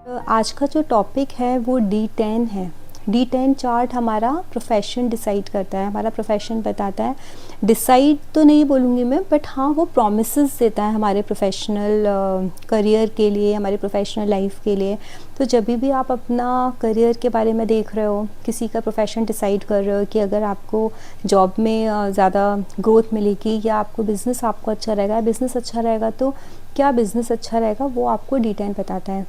आज का जो टॉपिक है वो D10 है। D10 चार्ट हमारा प्रोफेशन डिसाइड करता है, हमारा प्रोफेशन बताता है। डिसाइड तो नहीं बोलूँगी मैं, बट हाँ वो प्रॉमिसेस देता है हमारे प्रोफेशनल करियर के लिए, हमारी प्रोफेशनल लाइफ के लिए। तो जब भी आप अपना करियर के बारे में देख रहे हो, किसी का प्रोफेशन डिसाइड कर रहे हो कि अगर आपको जॉब में ज़्यादा ग्रोथ मिलेगी या आपको बिज़नेस आपको अच्छा रहेगा, बिज़नेस अच्छा रहेगा तो क्या बिज़नेस अच्छा रहेगा, वो आपको D10 बताता है।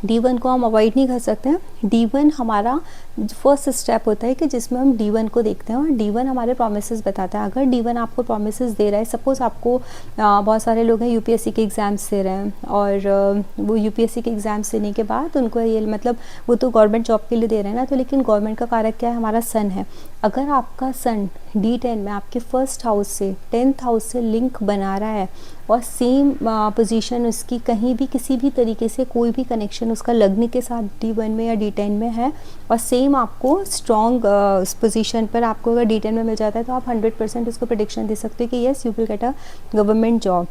D1 को हम अवॉइड नहीं कर सकते हैं। D1 हमारा फर्स्ट स्टेप होता है कि जिसमें हम D1 को देखते हैं और D1 हमारे प्रोमिसेस बताता है। अगर D1 आपको प्रोमिसेस दे रहा है, सपोज़ आपको बहुत सारे लोग हैं UPSC के एग्ज़ाम्स दे रहे हैं और वो UPSC के एग्ज़ाम्स देने के बाद उनको ये मतलब वो तो गवर्नमेंट जॉब के लिए दे रहे हैं ना, तो लेकिन गवर्नमेंट का कारक क्या है, हमारा सन है। अगर आपका सन D10 में आपके फर्स्ट हाउस से 10th हाउस से लिंक बना रहा है और सेम पोजीशन उसकी कहीं भी किसी भी तरीके से कोई भी कनेक्शन उसका लग्न के साथ D1 में या D10 में है और सेम आपको स्ट्रॉन्ग उस पोजीशन पर आपको अगर D10 में मिल जाता है तो आप 100% उसको प्रेडिक्शन दे सकते हो कि yes you will get a government job.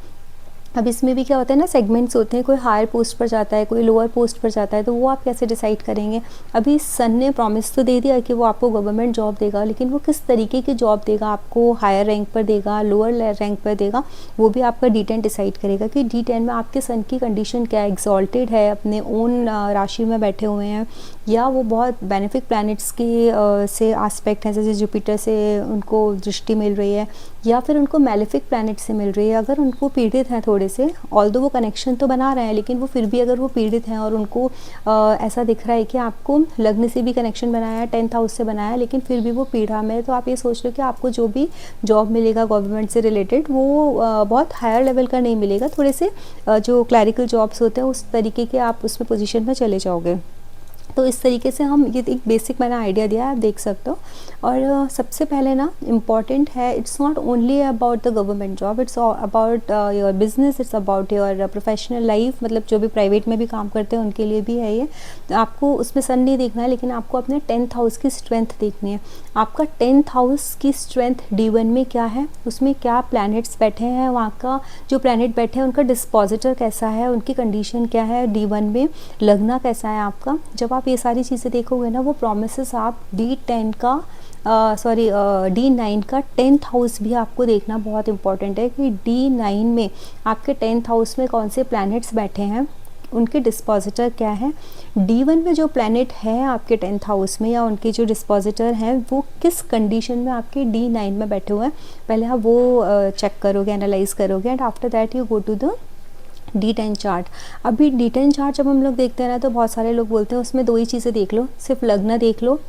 अब इसमें भी क्या होता है ना, सेगमेंट्स होते हैं, कोई हायर पोस्ट पर जाता है, कोई लोअर पोस्ट पर जाता है, तो वो आप कैसे डिसाइड करेंगे। अभी सन ने प्रॉमिस तो दे दिया कि वो आपको गवर्नमेंट जॉब देगा, लेकिन वो किस तरीके की जॉब देगा, आपको हायर रैंक पर देगा, लोअर रैंक पर देगा, वो भी आपका D10 डिसाइड करेगा कि D10 में आपके सन की कंडीशन क्या है, एक्सॉल्टेड है, अपने ओन राशि में बैठे हुए हैं, या वो बहुत बेनिफिक प्लैनेट्स के से आस्पेक्ट हैं, जैसे जुपिटर से उनको दृष्टि मिल रही है या फिर उनको मेलेफिक प्लैनेट से मिल रही है। अगर उनको पीड़ित हैं थोड़े से, ऑल्दो वो कनेक्शन तो बना रहे हैं, लेकिन वो फिर भी अगर वो पीड़ित हैं और उनको ऐसा दिख रहा है कि आपको लग्न से भी कनेक्शन बनाया है, 10th हाउस से बनाया है, लेकिन फिर भी वो पीड़ा में है, तो आप ये सोच लो कि आपको जो भी जॉब मिलेगा गवर्नमेंट से रिलेटेड वो बहुत हायर लेवल का नहीं मिलेगा, थोड़े से जो क्लैरिकल जॉब्स होते हैं उस तरीके के आप उसमें पोजीशन में चले जाओगे। तो इस तरीके से हम ये एक बेसिक मैंने आइडिया दिया है, आप देख सकते हो। और सबसे पहले ना इम्पॉर्टेंट है, it's not only about the government job, it's about your business, it's about your professional life, मतलब जो भी प्राइवेट में भी काम करते हैं उनके लिए भी है ये। तो आपको उसमें सन नहीं देखना है, लेकिन आपको अपने 10th हाउस की स्ट्रेंथ देखनी है। आपका 10th हाउस की स्ट्रेंथ D1 में क्या है, उसमें क्या प्लैनेट्स बैठे हैं, वहाँ का जो प्लैनेट बैठे हैं उनका डिस्पोजिटर कैसा है, उनकी कंडीशन क्या है, D1 में लगना कैसा है आपका। जब आप ये सारी चीज़ें देखोगे ना, वो प्रोमिसेस आप D9 का 10th हाउस भी आपको देखना बहुत इंपॉर्टेंट है कि D9 में आपके 10th हाउस में कौन से प्लैनेट्स बैठे हैं, उनके डिस्पोजिटर क्या है। D1 में जो प्लैनेट है आपके 10th हाउस में या उनके जो डिस्पोजिटर हैं वो किस कंडीशन में आपके D9 में बैठे हुए हैं, पहले आप वो चेक करोगे, एनालाइज करोगे, and after that you go to the D10 chart. अभी D10 चार्ट जब हम लोग देखते हैं ना, तो बहुत सारे लोग बोलते हैं उसमें दो ही चीज़ें देख लो, सिर्फ लग्न देख लो,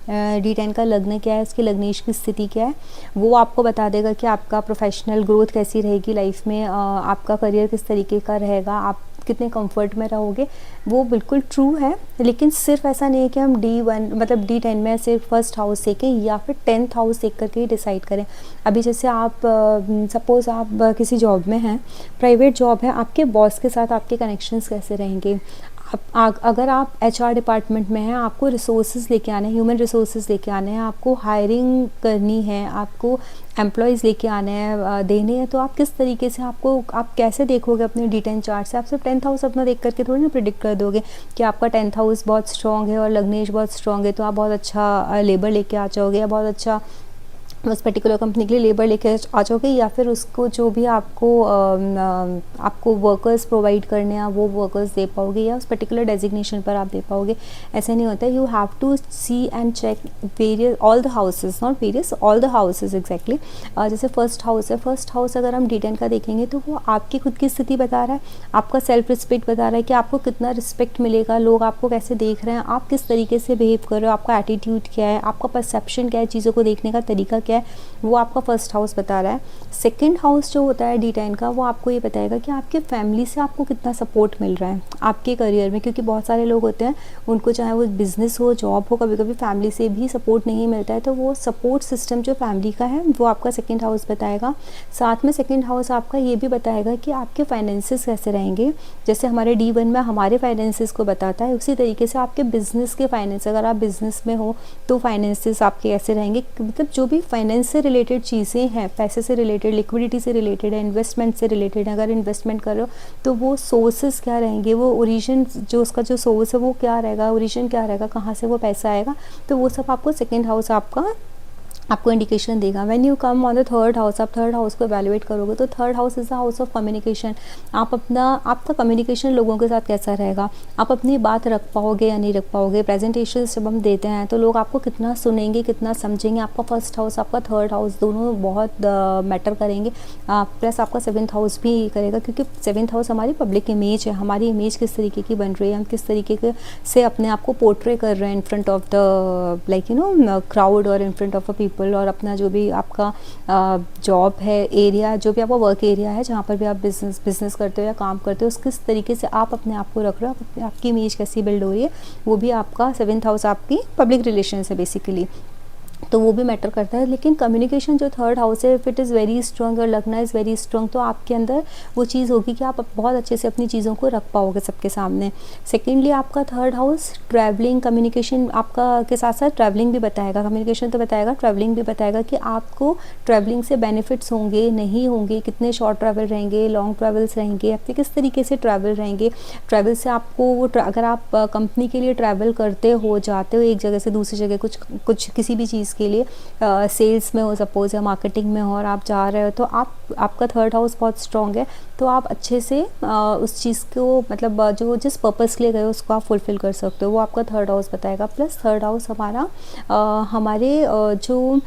D10 का लग्न क्या है, उसकी लग्नेश की स्थिति क्या है, वो आपको बता देगा कि आपका प्रोफेशनल ग्रोथ कैसी रहेगी लाइफ में, आपका करियर किस तरीके का रहेगा, आप कितने कंफर्ट में रहोगे। वो बिल्कुल ट्रू है, लेकिन सिर्फ ऐसा नहीं है कि हम D1 मतलब D10 में सिर्फ फर्स्ट हाउस देखें या फिर 10th हाउस देख करके ही डिसाइड करें। अभी जैसे आप सपोज़ आप किसी जॉब में हैं, प्राइवेट जॉब है, आपके बॉस के साथ आपके कनेक्शंस कैसे रहेंगे। अगर आप HR डिपार्टमेंट में हैं, आपको रिसोर्सेज लेके आने हैं, ह्यूमन रिसोर्सेज लेके आने हैं, आपको हायरिंग करनी है, आपको एम्प्लॉयज़ लेके आने हैं, देने हैं, तो आप किस तरीके से आप कैसे देखोगे अपने D10 चार्ट से। आप सिर्फ 10th हाउस अपना देख करके थोड़ी ना प्रिडिक्ट कर दोगे कि आपका 10th हाउस बहुत स्ट्रॉन्ग है और लग्नेश बहुत स्ट्रॉन्ग है तो आप बहुत अच्छा लेबर लेके आ जाओगे या बहुत अच्छा उस पर्टिकुलर कंपनी के लिए लेबर लेके आ जाओगे, या फिर उसको जो भी आपको वर्कर्स प्रोवाइड करने हैं वो वर्कर्स दे पाओगे या उस पर्टिकुलर डेजिग्नेशन पर आप दे पाओगे। ऐसे नहीं होता है। You have to see and check various all the houses, not various, all the houses exactly. जैसे फर्स्ट हाउस है, फर्स्ट हाउस अगर हम D10 का देखेंगे तो वो आपकी खुद की स्थिति बता रहा है, आपका सेल्फ रिस्पेक्ट बता रहा है कि आपको कितना रिस्पेक्ट मिलेगा, लोग आपको कैसे देख रहे हैं, आप किस तरीके से बिहेव कर रहे हो, आपका एटीट्यूड क्या है, आपका परसेप्शन क्या है, चीज़ों को देखने का तरीका क्या है, वो आपका फर्स्ट हाउस बता रहा है। सेकंड हाउस जो होता है D10 का, वो आपको ये बताएगा कि आपके फैमिली से आपको कितना सपोर्ट मिल रहा है आपके करियर में, क्योंकि बहुत सारे लोग होते हैं उनको चाहे वो बिज़नेस हो, जॉब हो, कभी कभी फैमिली से भी सपोर्ट नहीं मिलता है, तो वो सपोर्ट सिस्टम जो फैमिली का है वो आपका सेकेंड हाउस बताएगा। साथ में सेकेंड हाउस आपका ये भी बताएगा कि आपके फाइनेंसिस कैसे रहेंगे। जैसे हमारे D1 में हमारे फाइनेंसिस को बताता है, उसी तरीके से आपके बिज़नेस के फाइनेंस, अगर आप बिज़नेस में हो तो फाइनेंसिस आपके कैसे रहेंगे, मतलब जो भी फाइनेंस से रिलेटेड चीज़ें हैं, पैसे से रिलेटेड, लिक्विडिटी से रिलेटेड है, इन्वेस्टमेंट से रिलेटेड है, अगर इन्वेस्टमेंट कर रहे हो तो वो सोर्सेज क्या रहेंगे, वो ओरिजिन जो उसका जो सोर्स है वो क्या रहेगा, ओरिजिन क्या रहेगा, कहाँ से वो पैसा आएगा, तो वो सब आपको सेकेंड हाउस आपको इंडिकेशन देगा। When you come on the third house, आप थर्ड हाउस को एवेलुएट करोगे तो third house is the house of communication. आपका कम्युनिकेशन लोगों के साथ कैसा रहेगा, आप अपनी बात रख पाओगे या नहीं रख पाओगे। प्रेजेंटेशन जब हम देते हैं तो लोग आपको कितना सुनेंगे, कितना समझेंगे। आपका फर्स्ट हाउस, आपका थर्ड हाउस दोनों बहुत मैटर करेंगे। प्लस आपका सेवन्थ हाउस भी करेगा, क्योंकि सेवन्थ हाउस हमारी पब्लिक इमेज है, हमारी इमेज किस तरीके की बन रही है, हम किस तरीके से अपने आप को पोर्ट्रे कर रहे हैं in front of the like crowd और in front of a people. और अपना जो भी आपका जॉब है, एरिया, जो भी आपका वर्क एरिया है, जहाँ पर भी आप बिजनेस करते हो या काम करते हो, उस किस तरीके से आप अपने आप को रख रहे हो, आपकी इमेज कैसी बिल्ड हो रही है, वो भी आपका सेवन्थ हाउस आपकी पब्लिक रिलेशन है बेसिकली, तो वो भी मैटर करता है। लेकिन कम्युनिकेशन जो थर्ड हाउस है, if it is very strong और लगना इज़ वेरी स्ट्रॉन्ग, तो आपके अंदर वो चीज़ होगी कि आप बहुत अच्छे से अपनी चीज़ों को रख पाओगे सबके सामने। सेकेंडली आपका थर्ड हाउस ट्रैवलिंग, कम्युनिकेशन आपका के साथ साथ ट्रैवलिंग भी बताएगा। कम्युनिकेशन तो बताएगा, ट्रैवलिंग भी बताएगा कि आपको ट्रैवलिंग से बेनिफिट्स होंगे नहीं होंगे, कितने शॉर्ट ट्रैवल रहेंगे, लॉन्ग ट्रैवल्स रहेंगे, आपके किस तरीके से ट्रैवल रहेंगे। ट्रैवल से आपको वो अगर आप कंपनी के लिए ट्रैवल करते हो, जाते हो एक जगह से दूसरी जगह, कुछ किसी भी चीज़ के लिए, सेल्स में हो सपोज या मार्केटिंग में हो और आप जा रहे हो, तो आपका थर्ड हाउस बहुत स्ट्रॉन्ग है, तो आप अच्छे से उस चीज़ को मतलब जो जिस पर्पस के लिए गए उसको आप फुलफ़िल कर सकते हो, वो आपका थर्ड हाउस बताएगा। प्लस थर्ड हाउस हमारे जो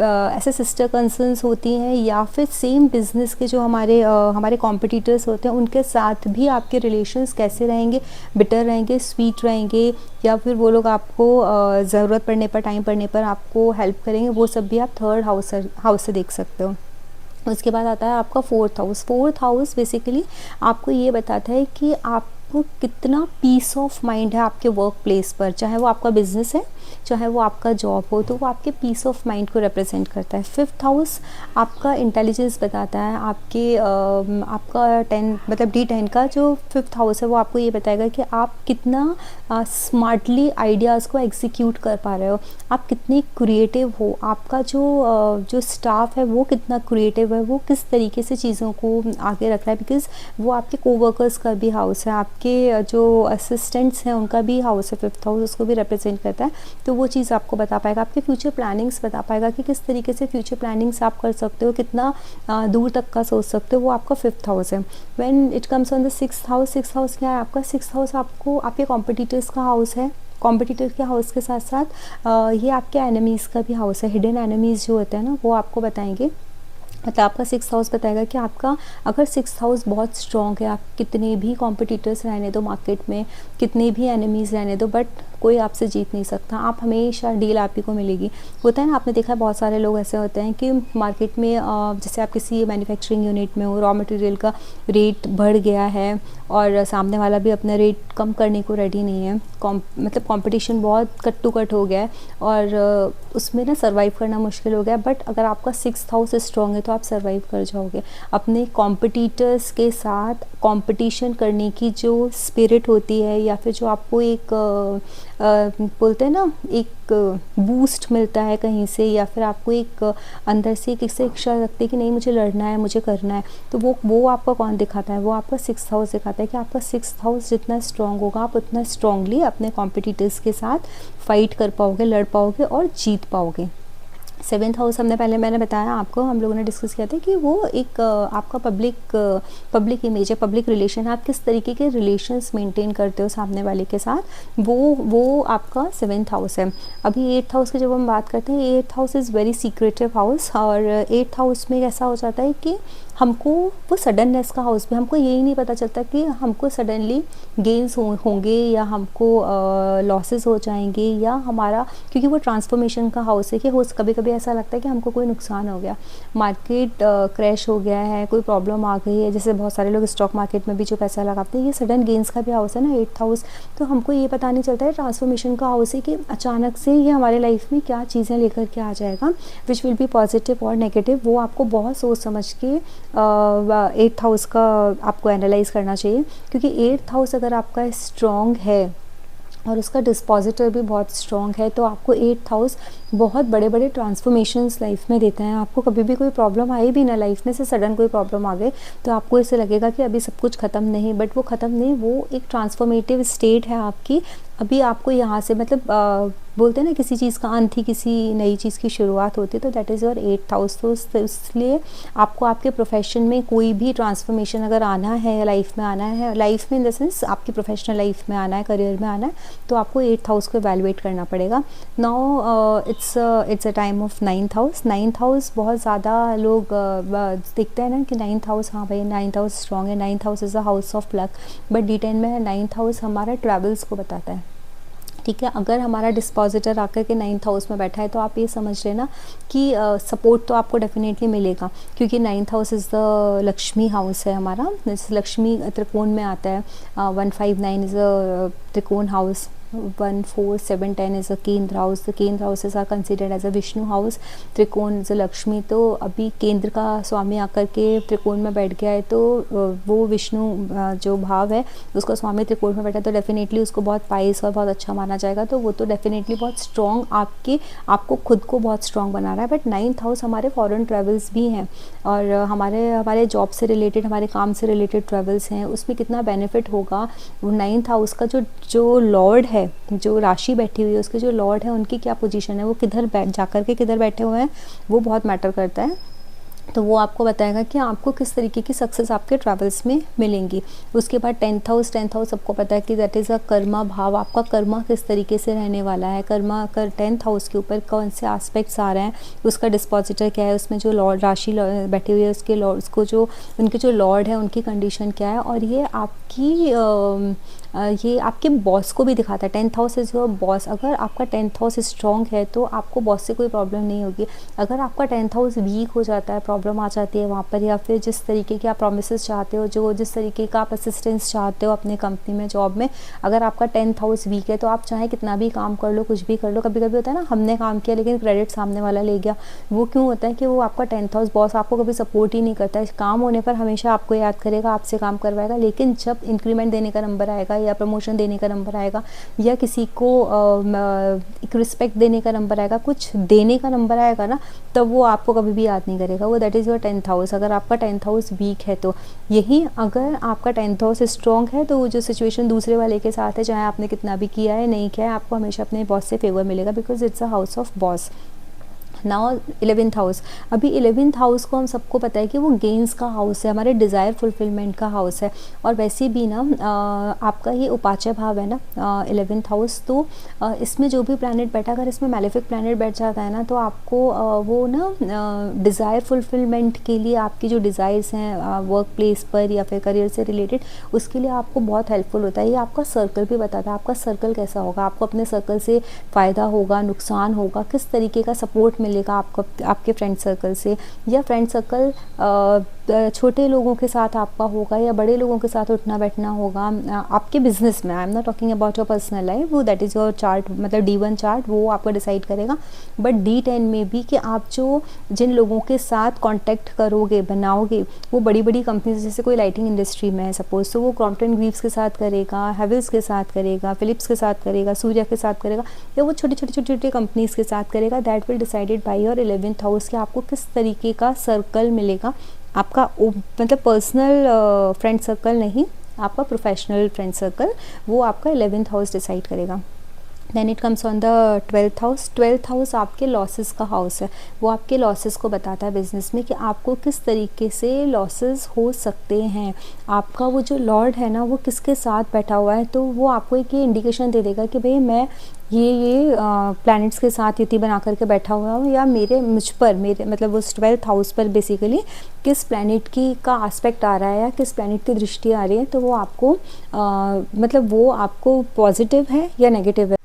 ऐसे सिस्टर कंसर्न्स होती हैं या फिर सेम बिजनेस के जो हमारे कॉम्पिटिटर्स होते हैं, उनके साथ भी आपके रिलेशंस कैसे रहेंगे, बिटर रहेंगे, स्वीट रहेंगे, या फिर वो लोग आपको ज़रूरत पड़ने पर, टाइम पड़ने पर आपको हेल्प करेंगे, वो सब भी आप थर्ड हाउस से देख सकते हो। उसके बाद आता है आपका fourth house. Fourth house basically आपको ये बताता है कि आपको कितना पीस ऑफ माइंड है आपके वर्क प्लेस पर, चाहे वो आपका बिजनेस है, चाहे वो आपका जॉब हो, तो वो आपके पीस ऑफ माइंड को रिप्रेजेंट करता है। फिफ्थ हाउस आपका इंटेलिजेंस बताता है, आपका 10 मतलब D10 का जो फिफ्थ हाउस है वो आपको ये बताएगा कि आप कितना स्मार्टली आइडियाज़ को एग्जीक्यूट कर पा रहे हो, आप कितने क्रिएटिव हो, आपका जो स्टाफ है वो कितना क्रिएटिव है, वो किस तरीके से चीज़ों को आगे रख रहा है, बिकॉज़ वो आपके कोवर्कर्स का भी हाउस है, आपके जो असिस्टेंट्स हैं उनका भी हाउस है फिफ्थ हाउस, उसको भी रिप्रेजेंट करता है। तो वो चीज़ आपको बता पाएगा, आपके फ्यूचर प्लानिंग्स बता पाएगा कि किस तरीके से फ्यूचर प्लानिंग्स आप कर सकते हो, कितना दूर तक का सोच सकते हो, वो आपका फिफ्थ हाउस है। When it comes on the sixth house क्या है आपका? सिक्स्थ हाउस आपको आपके कॉम्पिटिटर्स का हाउस है। कॉम्पिटिटर के हाउस के साथ साथ ये आपके एनिमीज़ का भी हाउस है। हिडन एनिमीज़ जो होते हैं ना, वो आपको बताएंगे, मतलब आपका सिक्स्थ हाउस बताएगा कि आपका अगर सिक्स्थ हाउस बहुत स्ट्रॉन्ग है, आप कितने भी कॉम्पिटिटर्स रहने दो मार्केट में, कितने भी एनिमीज़ रहने दो, बट कोई आपसे जीत नहीं सकता, आप हमेशा डील आप ही को मिलेगी। होता है ना, आपने देखा है बहुत सारे लोग ऐसे होते हैं कि मार्केट में जैसे आप किसी मैन्युफैक्चरिंग यूनिट में हो, रॉ मटेरियल का रेट बढ़ गया है और सामने वाला भी अपना रेट कम करने को रेडी नहीं है, मतलब कंपटीशन बहुत कट टू कट हो गया है और उसमें ना सर्वाइव करना मुश्किल हो गया। बट अगर आपका सिक्स्थ हाउस स्ट्रॉन्ग है तो आप सर्वाइव कर जाओगे। अपने कॉम्पिटिटर्स के साथ कंपटीशन करने की जो स्पिरिट होती है, या फिर जो आपको एक बोलते हैं ना, एक बूस्ट मिलता है कहीं से, या फिर आपको एक अंदर से एक इच्छा रखती है कि नहीं मुझे लड़ना है, मुझे करना है, तो वो आपका कौन दिखाता है? वो आपका सिक्स्थ हाउस दिखाता है कि आपका सिक्स्थ हाउस जितना स्ट्रॉन्ग होगा, आप उतना स्ट्रॉन्गली अपने कॉम्पिटिटर्स के साथ फाइट कर पाओगे, लड़ पाओगे और जीत पाओगे। सेवेंथ हाउस मैंने बताया आपको, हम लोगों ने डिस्कस किया था कि वो एक आपका पब्लिक इमेज है, पब्लिक रिलेशन, आप किस तरीके के रिलेशंस मेंटेन करते हो सामने वाले के साथ, वो आपका सेवेंथ हाउस है। अभी एट्थ हाउस की जब हम बात करते हैं, eighth house is very secretive house, और एट्थ हाउस में ऐसा हो जाता है कि हमको वो सडननेस का हाउस भी, हमको यही नहीं पता चलता कि हमको सडनली गेंस होंगे या हमको लॉसेस हो जाएंगे, या हमारा, क्योंकि वो ट्रांसफॉर्मेशन का हाउस है कि कभी कभी ऐसा लगता है कि हमको कोई नुकसान हो गया, मार्केट क्रैश हो गया है, कोई प्रॉब्लम आ गई है, जैसे बहुत सारे लोग स्टॉक मार्केट में भी जो पैसा लगाते हैं, ये सडन गेंस का भी हाउस है ना एट्थ हाउस। तो हमको ये पता नहीं चलता है, ट्रांसफॉर्मेशन का हाउस है कि अचानक से ये हमारे लाइफ में क्या चीज़ें लेकर के आ जाएगा, विच विल बी पॉजिटिव और नेगेटिव, वो आपको बहुत सोच समझ के एट्थ हाउस का आपको एनालाइज करना चाहिए। क्योंकि एट्थ हाउस अगर आपका स्ट्रॉन्ग है और उसका डिस्पोजिटर भी बहुत स्ट्रॉन्ग है। तो आपको 8th हाउस बहुत बड़े बड़े ट्रांसफॉर्मेशंस लाइफ में देते हैं। आपको कभी भी कोई प्रॉब्लम आई भी ना लाइफ में से सडन कोई प्रॉब्लम आ गई तो आपको ऐसे लगेगा कि अभी सब कुछ ख़त्म नहीं, बट वो ख़त्म नहीं, वो एक ट्रांसफॉर्मेटिव स्टेट है आपकी। अभी आपको यहाँ से मतलब बोलते हैं ना किसी चीज़ का अंत ही किसी नई चीज़ की शुरुआत होती है, तो that is your 8th house. तो इसलिए आपको आपके प्रोफेशन में कोई भी ट्रांसफॉर्मेशन अगर आना है, लाइफ में आना है, लाइफ में इन द सेंस आपकी प्रोफेशनल लाइफ में आना है, करियर में आना है, तो आपको 8th हाउस को एवेलुएट करना पड़ेगा। Now it's a time of 9th house. 9th house बहुत ज़्यादा लोग देखते हैं ना कि 9th हाउस, हाँ भाई 9th हाउस स्ट्रॉन्ग है, 9th house is a house of luck, but D10 में 9th हाउस हमारा ट्रैवल्स को बताता है। ठीक है, अगर हमारा डिस्पोजिटर आकर के 9th हाउस में बैठा है तो आप ये समझ लेना कि सपोर्ट तो आपको डेफिनेटली मिलेगा, क्योंकि 9th house is the Lakshmi house है हमारा। लक्ष्मी त्रिकोण में आता है। 159 इज़ अ त्रिकोण house, 1 4 7 10 is a kendra house. The kendra houses are considered as a Vishnu house. Trikona is a Lakshmi. तो अभी केंद्र का स्वामी आकर के त्रिकोण में बैठ गया है तो वो विष्णु जो भाव है उसका स्वामी त्रिकोण में बैठा है, तो डेफिनेटली उसको बहुत पाइस और बहुत अच्छा माना जाएगा। तो वो तो डेफिनेटली बहुत स्ट्रॉन्ग आपको खुद को बहुत स्ट्रॉन्ग बना रहा है। बट 9th हाउस हमारे फॉरेन ट्रेवल्स भी हैं, और हमारे जॉब से रिलेटेड, हमारे काम से रिलेटेड ट्रेवल्स हैं, उसमें कितना बेनिफिट होगा। वो 9th हाउस का जो लॉर्ड है, जो राशि बैठी हुई है, उसके जो लॉर्ड है उनकी क्या पोजीशन है, वो किधर किधर बैठे हुए हैं, वो बहुत मैटर करता है। तो वो आपको बताएगा कि आपको किस तरीके की सक्सेस आपके ट्रैवल्स में मिलेंगी। उसके बाद 10th हाउस सबको पता है कि दैट इज़ अ कर्मा भाव। आपका कर्मा किस तरीके से रहने वाला है, कर्मा कर 10th हाउस के ऊपर कौन से एस्पेक्ट्स आ रहे हैं, उसका डिस्पोजिटर क्या है, उसमें जो लॉर्ड राशि बैठी हुई है उसके लॉर्ड, उसको जो उनके जो लॉर्ड है उनकी कंडीशन क्या है, और ये आपके बॉस को भी दिखाता है। 10th house is your boss. अगर आपका 10th हाउस स्ट्रॉन्ग है तो आपको बॉस से कोई प्रॉब्लम नहीं होगी। अगर आपका 10th हाउस वीक हो जाता है, प्रॉब्लम आ जाती है वहाँ पर, या फिर जिस तरीके के आप प्रोमिसेस चाहते हो, जिस तरीके का आप असिस्टेंस चाहते हो अपने कंपनी में, जॉब में, अगर आपका 10th हाउस वीक है तो आप चाहे कितना भी काम कर लो, कुछ भी कर लो, कभी कभी होता है ना हमने काम किया लेकिन क्रेडिट सामने वाला ले गया। वो क्यों होता है कि वो आपका 10th हाउस बॉस आपको कभी सपोर्ट ही नहीं करता है। काम होने पर हमेशा आपको याद करेगा, आपसे काम करवाएगा, लेकिन जब इंक्रीमेंट देने का नंबर आएगा या प्रमोशन देने का नंबर आएगा या किसी को एक रिस्पेक्ट देने का नंबर आएगा, कुछ देने का नंबर आएगा ना, तब वो आपको कभी भी याद नहीं करेगा। वो that is your 10th house. अगर आपका 10th हाउस वीक है तो यही, अगर आपका 10th हाउस स्ट्रॉन्ग है तो वो जो सिचुएशन दूसरे वाले के साथ है, चाहे आपने कितना भी किया है नहीं किया है, आपको हमेशा अपने बॉस से फेवर मिलेगा, because it's a house of boss. Now 11th house. अभी 11th हाउस को हम सबको पता है कि वो गेन्स का हाउस है, हमारे डिज़ायर फुलफिलमेंट का हाउस है। और वैसे भी ना आपका ये उपाच्य भाव है ना 11th हाउस, तो इसमें जो भी प्लैनेट बैठा, अगर इसमें मैलेफिक प्लैनेट बैठ जाता है ना तो आपको वो ना डिज़ायर फुलफिलमेंट के लिए, आपकी जो डिज़ायर्स हैं वर्क प्लेस पर या फिर करियर से रिलेटेड, उसके लिए आपको बहुत हेल्पफुल होता है। ये आपका सर्कल भी बताता है, आपका सर्कल कैसा होगा, आपको अपने सर्कल से फ़ायदा होगा, नुकसान होगा, किस तरीके का सपोर्ट मिलेगा आपको आपके फ्रेंड सर्कल से, या फ्रेंड सर्कल छोटे लोगों के साथ आपका होगा या बड़े लोगों के साथ उठना बैठना होगा आपके बिजनेस में। I am not talking about your personal life, वो दैट इज़ योर चार्ट, मतलब D1 चार्ट, वो आपको डिसाइड करेगा। बट D10 में भी कि आप जिन लोगों के साथ कांटेक्ट करोगे, बनाओगे, वो बड़ी बड़ी कंपनीज, जैसे कोई लाइटिंग इंडस्ट्री में है सपोज, तो वो क्रॉम्पटन ग्रीव्स के साथ करेगा, हैवेल्स के साथ करेगा, फिलिप्स के साथ करेगा, सूर्या के साथ करेगा, या वो छोटी कंपनीज के साथ करेगा। That will decided by your 11th house कि आपको किस तरीके का सर्कल मिलेगा। आपका मतलब पर्सनल फ्रेंड सर्कल नहीं, आपका प्रोफेशनल फ्रेंड सर्कल, वो आपका 11th हाउस डिसाइड करेगा। Then it comes on the 12th house. 12th house आपके लॉसेस का हाउस है। वो आपके लॉसेस को बताता है बिजनेस में कि आपको किस तरीके से लॉसेस हो सकते हैं। आपका वो जो लॉर्ड है ना, वो किसके साथ बैठा हुआ है, तो वो आपको एक ये इंडिकेशन दे देगा कि भाई मैं ये प्लैनेट्स के साथ युति बना करके बैठा हुआ हूँ, या मेरे मतलब उस 12th हाउस पर बेसिकली किस प्लैनेट का एस्पेक्ट आ रहा है या किस प्लैनेट की दृष्टि आ रही है, तो वो आपको मतलब वो आपको पॉजिटिव है या नेगेटिव है।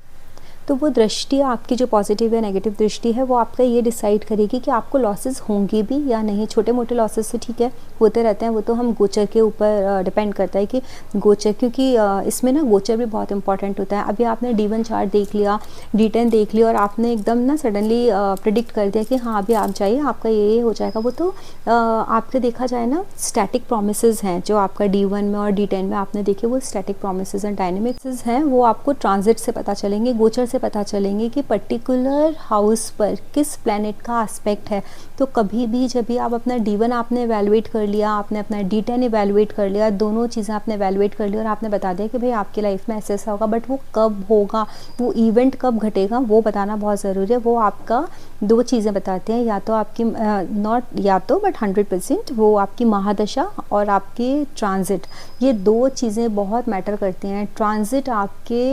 तो वो दृष्टि आपकी जो पॉजिटिव या नेगेटिव दृष्टि है वो आपका ये डिसाइड करेगी कि आपको लॉसेस होंगे भी या नहीं। छोटे मोटे लॉसेस तो ठीक है होते रहते हैं, वो तो हम गोचर के ऊपर डिपेंड करता है कि गोचर, क्योंकि इसमें ना गोचर भी बहुत इंपॉर्टेंट होता है। अभी आपने D1 चार्ट देख लिया, D10 देख लिया और आपने एकदम ना सडनली प्रिडिक्ट कर दिया कि हाँ अभी आप जाइए आपका ये हो जाएगा, वो तो आपके देखा जाए ना स्टैटिक प्रोमिसेस हैं जो आपका D1 में और D10 में आपने देखे, वो स्टैटिक प्रोमिसेस एंड डायनेमिक्स हैं। वो आपको ट्रांजिट से पता चलेंगे, गोचर से पता चलेंगे कि पर्टिकुलर हाउस पर किस प्लैनेट का एस्पेक्ट है। तो कभी भी जब भी आप अपना D1 आपने एवेलुएट कर लिया, आपने अपना D10 एवेलुएट कर लिया, दोनों चीज़ें आपने एवेलुएट कर लिया और आपने बता दिया कि भाई आपकी लाइफ में ऐसा ऐसा होगा, बट वो कब होगा, वो इवेंट कब घटेगा वो बताना बहुत ज़रूरी है। वो आपका दो चीज़ें बताते हैं, या तो आपकी नॉट या तो बट 100% वो आपकी महादशा और आपके ट्रांजिट, ये दो चीज़ें बहुत मैटर करती हैं। ट्रांजिट आपके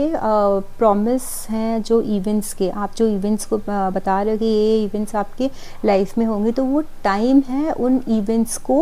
प्रॉमिस हैं जो इवेंट्स के, आप जो इवेंट्स को बता रहे हो कि ये इवेंट्स आपके लाइफ में होंगे, तो वो टाइम है उन इवेंट्स को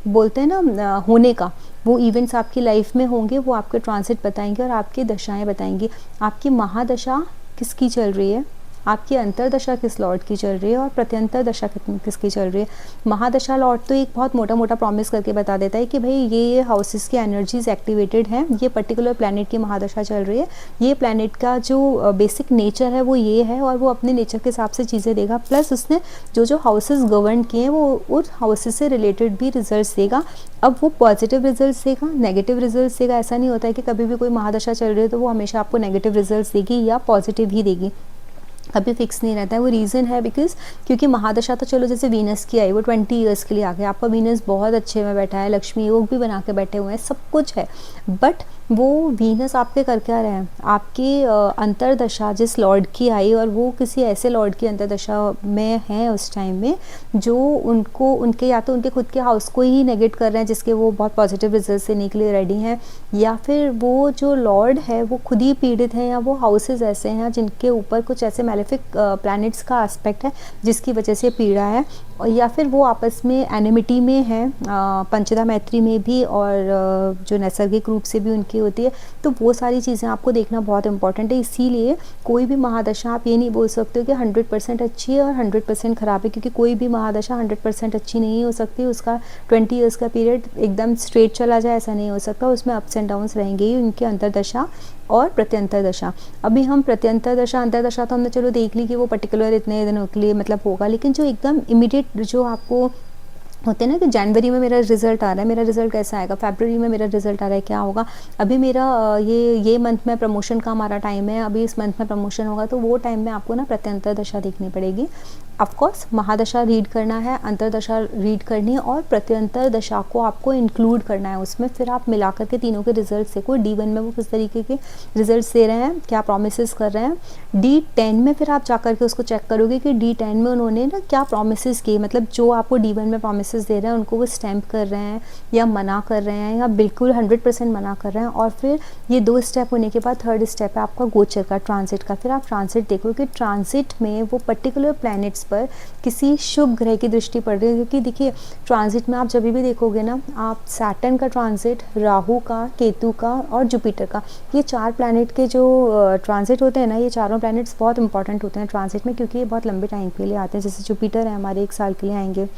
बोलते हैं ना होने का। वो इवेंट्स आपकी लाइफ में होंगे, वो आपके ट्रांजिट बताएंगे और आपकी दशाएं बताएंगी। आपकी महादशा किसकी चल रही है, आपकी अंतरदशा किस लॉर्ड की चल रही है और प्रत्यंतर दशा किसकी चल रही है। महादशा लॉर्ड तो एक बहुत मोटा मोटा प्रॉमिस करके बता देता है कि भाई ये हाउसेस की एनर्जीज एक्टिवेटेड हैं, ये पर्टिकुलर प्लैनेट की महादशा चल रही है, ये प्लैनेट का जो बेसिक नेचर है वो ये है और वो अपने नेचर के हिसाब से चीज़ें देगा। प्लस उसने जो जो हाउसेस गवर्न किए हैं वो उस हाउसेस से रिलेटेड भी रिजल्ट्स देगा। अब वो पॉजिटिव रिजल्ट्स देगा, नेगेटिव रिजल्ट्स देगा, ऐसा नहीं होता है कि कभी भी कोई महादशा चल रही है तो वो हमेशा आपको नेगेटिव रिजल्ट्स देगी या पॉजिटिव ही देगी, कभी फिक्स नहीं रहता है। वो रीज़न है बिकॉज क्योंकि महादशा तो चलो जैसे वीनस की आई वो 20 ईयर्स के लिए आ गया, आपका वीनस बहुत अच्छे में बैठा है, लक्ष्मी योग भी बना के बैठे हुए हैं, सब कुछ है, बट वो वीनस आपके कर क्या रहे हैं, आपकी अंतरदशा जिस लॉर्ड की आई और वो किसी ऐसे लॉर्ड की अंतरदशा में है उस टाइम में जो उनको उनके या तो उनके खुद के हाउस को ही नेगेट कर रहे हैं जिसके वो बहुत पॉजिटिव रिजल्ट देने के लिए रेडी हैं, या फिर वो जो लॉर्ड है वो खुद ही पीड़ित हैं, या वो हाउसेज ऐसे हैं जिनके ऊपर कुछ ऐसे मैलेफिक प्लैनेट्स का एस्पेक्ट है जिसकी वजह से पीड़ा है, या फिर वो आपस में एनिमिटी में है, पंचदा मैत्री में भी और जो नैसर्गिक रूप से भी उनकी होती है। तो वो सारी चीज़ें आपको देखना बहुत इंपॉर्टेंट है। इसीलिए कोई भी महादशा आप ये नहीं बोल सकते हो कि 100% अच्छी है और 100% ख़राब है, क्योंकि कोई भी महादशा 100% अच्छी नहीं हो सकती। उसका 20 ईयर्स का पीरियड एकदम स्ट्रेट चला जाए ऐसा नहीं हो सकता, उसमें अप्स एंड डाउन्स रहेंगे ही उनकी अंतरदशा और प्रत्यंतर दशा। अभी हम प्रत्यंतर दशा अंतरदशा तो हमने चलो देख ली कि वो पर्टिकुलर इतने दिनों के लिए मतलब होगा, लेकिन जो एकदम इमीडिएट जो आपको होते हैं ना कि जनवरी में मेरा रिजल्ट आ रहा है, मेरा रिजल्ट कैसा आएगा, फरवरी में मेरा रिजल्ट आ रहा है, क्या होगा, अभी मेरा ये मंथ में प्रमोशन का हमारा टाइम है, अभी इस मंथ में प्रमोशन होगा, तो वो टाइम में आपको ना प्रत्यंतर दशा देखनी पड़ेगी। ऑफकोर्स महादशा रीड करना है, अंतरदशा रीड करनी है और प्रत्यंतर दशा को आपको इंक्लूड करना है उसमें। फिर आप मिला करके तीनों के रिजल्ट देखो, D1 में वो किस तरीके के रिजल्ट दे रहे हैं, क्या प्रोमिस कर रहे हैं, D10 में फिर आप जा करके उसको चेक करोगे कि D10 में उन्होंने ना क्या प्रोमिस किए, मतलब जो आपको D1 में प्रोमिस दे रहे हैं उनको वो स्टैम्प कर रहे हैं या मना कर रहे हैं या बिल्कुल 100% मना कर रहे हैं। और फिर ये दो स्टेप होने के बाद थर्ड स्टेप है आपका गोचर का, ट्रांजिट का। फिर आप ट्रांजिट देखो कि ट्रांजिट में वो पर्टिकुलर प्लैनेट्स पर किसी शुभ ग्रह की दृष्टि पड़ रही है, क्योंकि देखिए ट्रांजिट में आप जब भी देखोगे ना, आप सैटर्न का ट्रांजिट, राहु का, केतु का और जुपिटर का, ये चार प्लैनेट के जो ट्रांजिट होते हैं ना, ये चारों प्लैनेट्स बहुत इंपॉर्टेंट होते हैं ट्रांजिट में, क्योंकि ये बहुत लंबे टाइम के लिए आते हैं। जैसे जुपिटर है हमारे 1 साल के लिए आएंगे,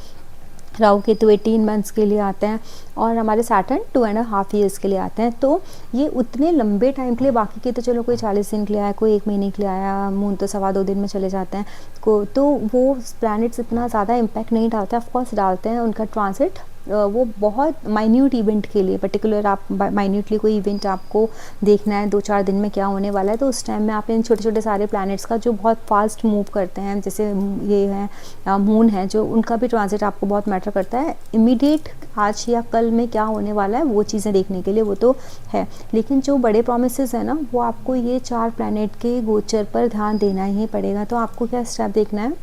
राहु केतु 18 मंथ्स के लिए आते हैं और हमारे सैटर्न 2.5 ईयर्स के लिए आते हैं। तो ये उतने लंबे टाइम के लिए, बाकी के तो चलो कोई 40 दिन के लिए आया, कोई 1 महीने के लिए आया, मून तो 2.25 दिन में चले जाते हैं को, तो वो प्लैनेट्स इतना ज़्यादा इम्पैक्ट नहीं डालते, ऑफकोर्स डालते हैं। उनका ट्रांजिट वो बहुत माइन्यूट इवेंट के लिए, पर्टिकुलर आप माइन्यूटली कोई इवेंट आपको देखना है 2-4 दिन में क्या होने वाला है, तो उस टाइम में आप इन छोटे छोटे सारे प्लैनेट्स का जो बहुत फास्ट मूव करते हैं, जैसे ये है मून है जो, उनका भी ट्रांजिट आपको बहुत मैटर करता है। इमीडिएट आज या कल में क्या होने वाला है वो चीज़ें देखने के लिए वो तो है, लेकिन जो बड़े प्रोमिसेस है ना वो आपको ये 4 प्लैनेट के गोचर पर ध्यान देना ही पड़ेगा। तो आपको क्या स्टेप देखना है,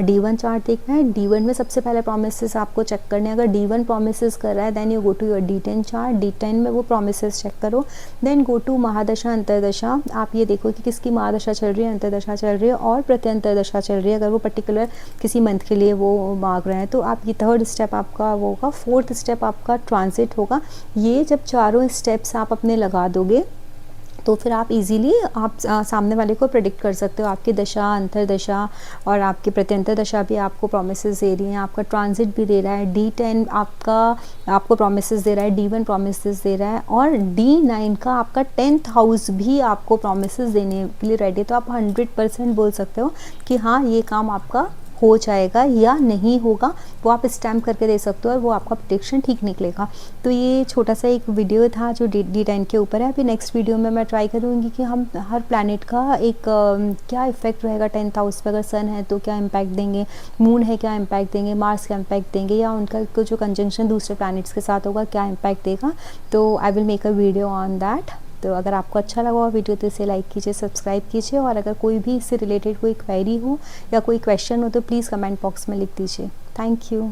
D1 चार्ट देखना है। D1 में सबसे पहले प्रोमिसेस आपको चेक करने हैं। अगर D1 प्रोमिसेस कर रहा है then you go to your D10 chart, D10 में वो प्रोमिसेस चेक करो, then go to Mahadasha Antardasha. आप ये देखो कि किसकी महादशा चल रही है, अंतरदशा चल रही है और प्रत्यंतर दशा चल रही है, अगर वो पर्टिकुलर किसी मंथ के लिए वो मांग रहे हैं। तो आप ये थर्ड स्टेप आपका वो होगा। फोर्थ स्टेप आपका ट्रांजिट होगा। ये जब चारों स्टेप्स आप अपने लगा दोगे तो फिर आप इजीली आप सामने वाले को प्रेडिक्ट कर सकते हो। आपकी दशा, अंतर्दशा और आपकी प्रत्यंतर दशा भी आपको प्रॉमिसेस दे रही हैं, आपका ट्रांजिट भी दे रहा है, D10 आपको प्रॉमिसेस दे रहा है, D1 प्रॉमिसेस दे रहा है और D9 का आपका 10th हाउस भी आपको प्रॉमिसेस देने के लिए रेडी है। तो आप 100% बोल सकते हो कि हाँ ये काम आपका हो जाएगा या नहीं होगा, वो आप स्टैम्प करके दे सकते हो और वो आपका प्रेडिक्शन ठीक निकलेगा। तो ये छोटा सा एक वीडियो था जो D10 के ऊपर है। अभी नेक्स्ट वीडियो में मैं ट्राई करूँगी कि हम हर प्लैनेट का एक क्या इफेक्ट रहेगा 10th हाउस पे। अगर सन है तो क्या इम्पैक्ट देंगे, मून है क्या इम्पैक्ट देंगे, मार्स क्या इम्पैक्ट देंगे, या उनका जो कंजंक्शन दूसरे प्लैनेट्स के साथ होगा क्या इम्पैक्ट देगा। तो I will make a video on that. तो अगर आपको अच्छा लगा हुआ वीडियो तो इसे लाइक कीजिए, सब्सक्राइब कीजिए, और अगर कोई भी इससे रिलेटेड कोई क्वेरी हो या कोई क्वेश्चन हो तो प्लीज़ कमेंट बॉक्स में लिख दीजिए। Thank you.